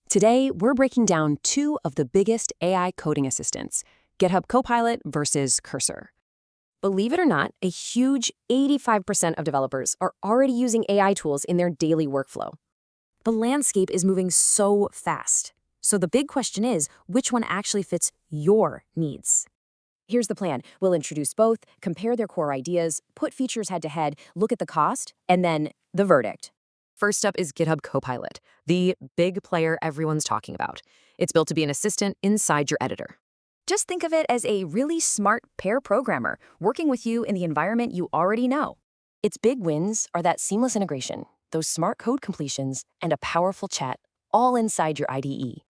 Today, we're breaking down two of the biggest AI coding assistants, GitHub Copilot versus Cursor. Believe it or not, a huge 85% of developers are already using AI tools in their daily workflow. The landscape is moving so fast. So the big question is, which one actually fits your needs? Here's the plan. We'll introduce both, compare their core ideas, put features head-to-head, look at the cost, and then the verdict. First up is GitHub Copilot, the big player everyone's talking about. It's built to be an assistant inside your editor. Just think of it as a really smart pair programmer working with you in the environment you already know. Its big wins are that seamless integration, those smart code completions, and a powerful chat all inside your IDE.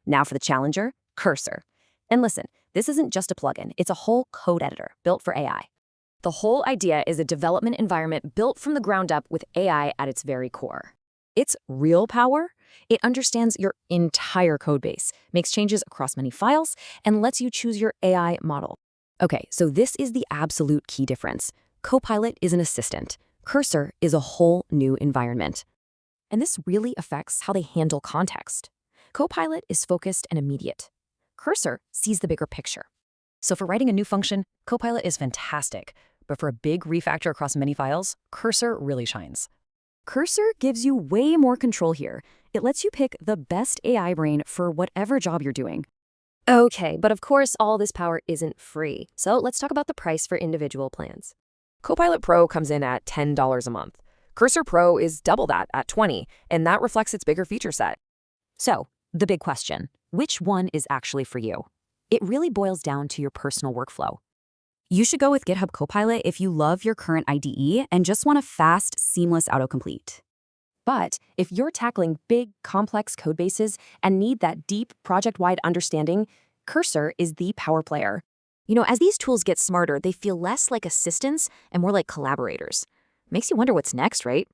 Now for the challenger, Cursor. And listen, this isn't just a plugin, it's a whole code editor built for AI. The whole idea is a development environment built from the ground up with AI at its very core. It's real power. It understands your entire codebase, makes changes across many files, and lets you choose your AI model. Okay, so this is the absolute key difference. Copilot is an assistant. Cursor is a whole new environment. And this really affects how they handle context. Copilot is focused and immediate. Cursor sees the bigger picture. So for writing a new function, Copilot is fantastic. But for a big refactor across many files, Cursor really shines. Cursor gives you way more control here. It lets you pick the best AI brain for whatever job you're doing. Okay, but of course, all this power isn't free. So let's talk about the price for individual plans. Copilot Pro comes in at $10 a month. Cursor Pro is double that at $20, and that reflects its bigger feature set. So, the big question, which one is actually for you? It really boils down to your personal workflow. You should go with GitHub Copilot if you love your current IDE and just want a fast, seamless autocomplete. But if you're tackling big, complex code bases and need that deep, project-wide understanding, Cursor is the power player. You know, as these tools get smarter, they feel less like assistants and more like collaborators. Makes you wonder what's next, right?